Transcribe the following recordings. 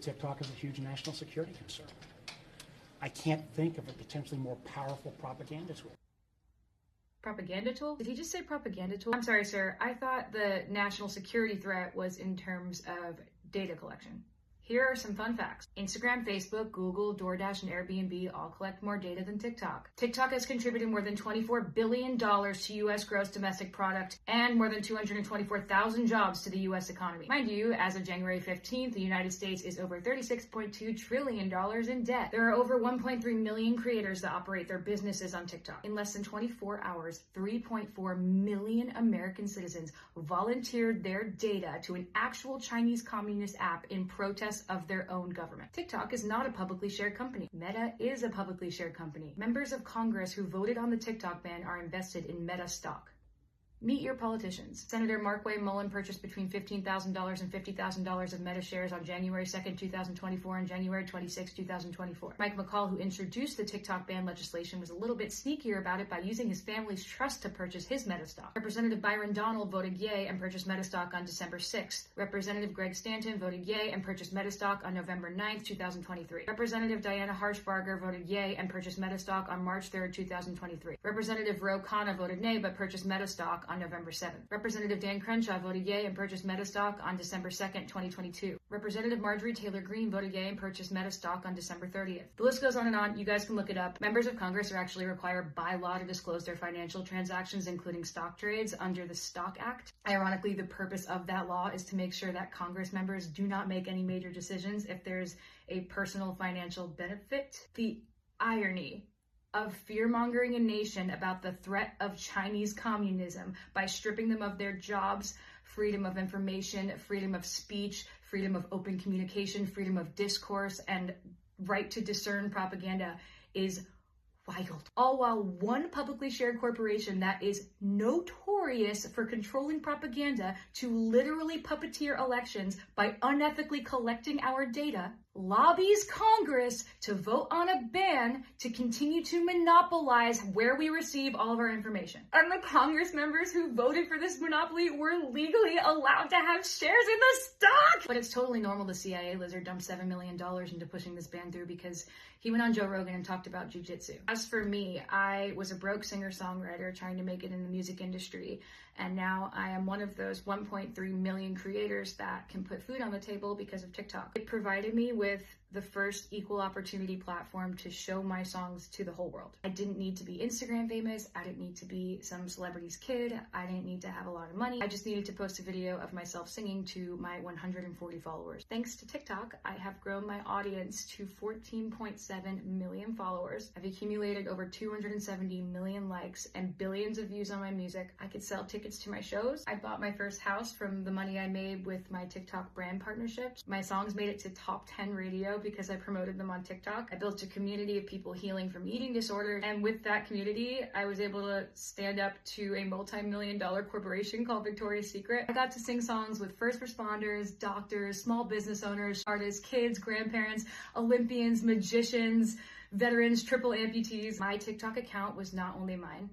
TikTok is a huge national security concern. I can't think of a potentially more powerful propaganda tool. Propaganda tool? Did he just say propaganda tool? I'm sorry, sir. I thought the national security threat was in terms of data collection. Here are some fun facts. Instagram, Facebook, Google, DoorDash, and Airbnb all collect more data than TikTok. TikTok has contributed more than $24 billion to U.S. gross domestic product and more than 224,000 jobs to the U.S. economy. Mind you, as of January 15th, the United States is over $36.2 trillion in debt. There are over 1.3 million creators that operate their businesses on TikTok. In less than 24 hours, 3.4 million American citizens volunteered their data to an actual Chinese communist app in protest of their own government. TikTok is not a publicly shared company. Meta is a publicly shared company. Members of Congress who voted on the TikTok ban are invested in Meta stock. Meet your politicians. Senator Markway Mullen purchased between $15,000 and $50,000 of Meta shares on January 2nd, 2024 and January 26, 2024. Mike McCall, who introduced the TikTok ban legislation, was a little bit sneakier about it by using his family's trust to purchase his Meta stock. Representative Byron Donald voted yay and purchased Meta stock on December 6th. Representative Greg Stanton voted yay and purchased Meta stock on November 9th, 2023. Representative Diana Harshbarger voted yay and purchased Meta stock on March 3rd, 2023. Representative Ro Khanna voted nay but purchased Meta stock on November 7th. Representative Dan Crenshaw voted yay and purchased Meta stock on December 2nd, 2022. Representative Marjorie Taylor Greene voted yay and purchased Meta stock on December 30th. The list goes on and on. You guys can look it up. Members of Congress are actually required by law to disclose their financial transactions, including stock trades, under the Stock Act. Ironically, the purpose of that law is to make sure that Congress members do not make any major decisions if there's a personal financial benefit. The irony of fear-mongering a nation about the threat of Chinese communism by stripping them of their jobs, freedom of information, freedom of speech, freedom of open communication, freedom of discourse, and right to discern propaganda is wild. All while one publicly shared corporation that is notorious for controlling propaganda to literally puppeteer elections by unethically collecting our data lobbies Congress to vote on a ban to continue to monopolize where we receive all of our information. And the Congress members who voted for this monopoly were legally allowed to have shares in the stock! But it's totally normal the CIA lizard dumped $7 million into pushing this ban through because he went on Joe Rogan and talked about jujitsu. As for me, I was a broke singer-songwriter trying to make it in the music industry, and now I am one of those 1.3 million creators that can put food on the table because of TikTok. It provided me with the first equal opportunity platform to show my songs to the whole world. I didn't need to be Instagram famous. I didn't need to be some celebrity's kid. I didn't need to have a lot of money. I just needed to post a video of myself singing to my 140 followers. Thanks to TikTok, I have grown my audience to 14.7 million followers. I've accumulated over 270 million likes and billions of views on my music. I could sell tickets to my shows. I bought my first house from the money I made with my TikTok brand partnerships. My songs made it to top 10 radio because I promoted them on TikTok. I built a community of people healing from eating disorders, and with that community, I was able to stand up to a multi-million-dollar corporation called Victoria's Secret. I got to sing songs with first responders, doctors, small business owners, artists, kids, grandparents, Olympians, magicians, veterans, triple amputees. My TikTok account was not only mine.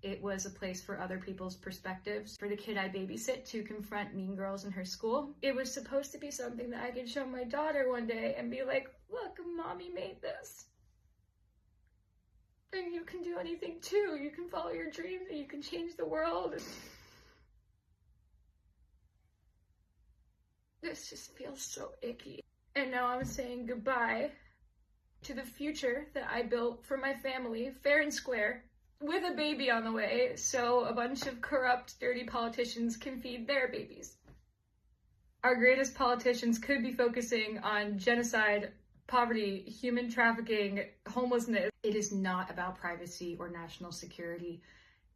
It was a place for other people's perspectives, for the kid I babysit to confront mean girls in her school. It was supposed to be something that I could show my daughter one day and be like, look, mommy made this. And you can do anything too. You can follow your dreams and you can change the world. This just feels so icky. And now I'm saying goodbye to the future that I built for my family, fair and square, with a baby on the way, so a bunch of corrupt, dirty politicians can feed their babies. Our greatest politicians could be focusing on genocide, poverty, human trafficking, homelessness. It is not about privacy or national security.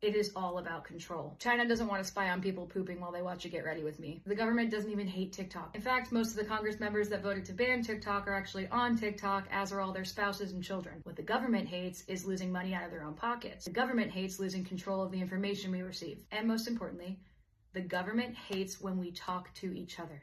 It is all about control. China doesn't want to spy on people pooping while they watch a Get Ready With Me. The government doesn't even hate TikTok. In fact, most of the Congress members that voted to ban TikTok are actually on TikTok, as are all their spouses and children. What the government hates is losing money out of their own pockets. The government hates losing control of the information we receive. And most importantly, the government hates when we talk to each other.